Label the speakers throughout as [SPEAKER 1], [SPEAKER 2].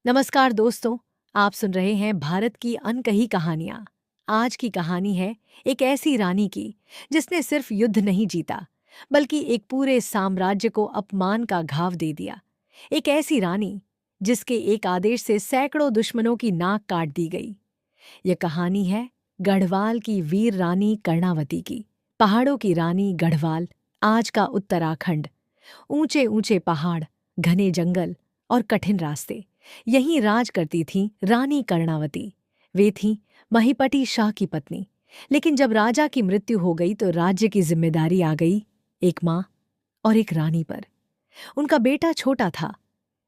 [SPEAKER 1] नमस्कार दोस्तों। आप सुन रहे हैं भारत की अनकही कहानियां। आज की कहानी है एक ऐसी रानी की जिसने सिर्फ युद्ध नहीं जीता, बल्कि एक पूरे साम्राज्य को अपमान का घाव दे दिया। एक ऐसी रानी जिसके एक आदेश से सैकड़ों दुश्मनों की नाक काट दी गई। यह कहानी है गढ़वाल की वीर रानी कर्णावती की। पहाड़ों की रानी गढ़वाल, आज का उत्तराखंड। ऊंचे ऊंचे पहाड़, घने जंगल और कठिन रास्ते, यहीं राज करती थीं रानी कर्णावती। वे थीं महीपति शाह की पत्नी। लेकिन जब राजा की मृत्यु हो गई तो राज्य की जिम्मेदारी आ गई एक माँ और एक रानी पर। उनका बेटा छोटा था,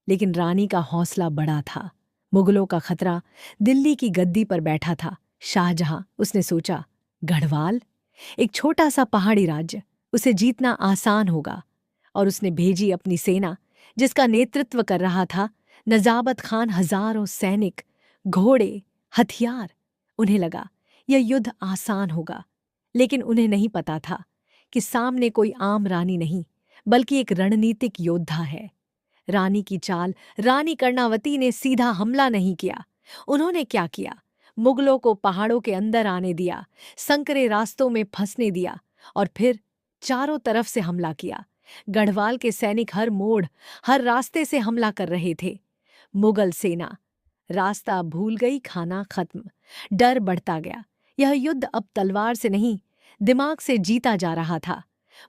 [SPEAKER 1] लेकिन रानी का हौसला बड़ा था। मुगलों का खतरा दिल्ली की गद्दी पर बैठा था, शाहजहां। उसने सोचा, गढ़वाल एक छोटा सा पहाड़ी राज्य, उसे जीतना आसान होगा। और उसने भेजी अपनी सेना, जिसका नेतृत्व कर रहा था नजाबत खान। हजारों सैनिक, घोड़े, हथियार। उन्हें लगा यह युद्ध आसान होगा, लेकिन उन्हें नहीं पता था कि सामने कोई आम रानी नहीं, बल्कि एक रणनीतिक योद्धा है। रानी की चाल, रानी कर्णावती ने सीधा हमला नहीं किया। उन्होंने क्या किया? मुगलों को पहाड़ों के अंदर आने दिया, संकरे रास्तों में फंसने दिया और फिर चारों तरफ से हमला किया। गढ़वाल के सैनिक हर मोड़, हर रास्ते से हमला कर रहे थे। मुगल सेना रास्ता भूल गई, खाना खत्म। डर बढ़ता गया। यह युद्ध अब तलवार से नहीं, दिमाग से जीता जा रहा था।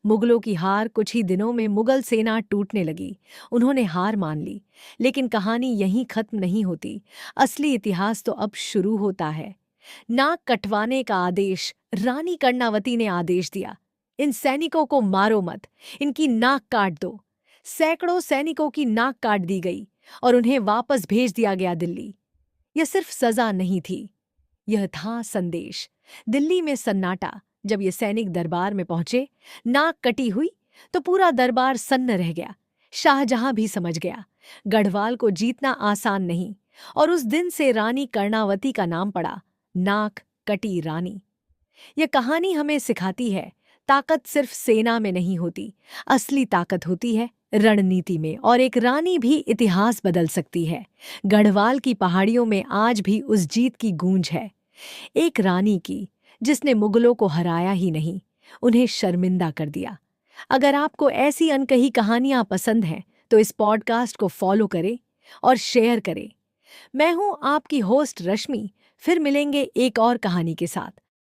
[SPEAKER 1] मुगलों की हार, कुछ ही दिनों में मुगल सेना टूटने लगी। उन्होंने हार मान ली। लेकिन कहानी यहीं खत्म नहीं होती। असली इतिहास तो अब शुरू होता है। नाक कटवाने का आदेश रानी कर्णावती ने आदेश दिया। इन सैनिकों को मारो मत, इनकी नाक काट दो। सैकड़ों सैनिकों की नाक काट दी गई और उन्हें वापस भेज दिया गया दिल्ली। यह सिर्फ सजा नहीं थी, यह था संदेश। दिल्ली में सन्नाटा। जब ये सैनिक दरबार में पहुंचे, नाक कटी हुई, तो पूरा दरबार सन्न रह गया। शाहजहां भी समझ गया, गढ़वाल को जीतना आसान नहीं। और उस दिन से रानी कर्णावती का नाम पड़ा, नाक कटी रानी। यह कहानी हमें सिखाती है, ताकत सिर्फ सेना में नहीं होती, असली ताकत होती है रणनीति में। और एक रानी भी इतिहास बदल सकती है। गढ़वाल की पहाड़ियों में आज भी उस जीत की गूंज है, एक रानी की जिसने मुगलों को हराया ही नहीं, उन्हें शर्मिंदा कर दिया। अगर आपको ऐसी अनकही कहानियां पसंद हैं तो इस पॉडकास्ट को फॉलो करें और शेयर करें। मैं हूं आपकी होस्ट रश्मि। फिर मिलेंगे एक और कहानी के साथ।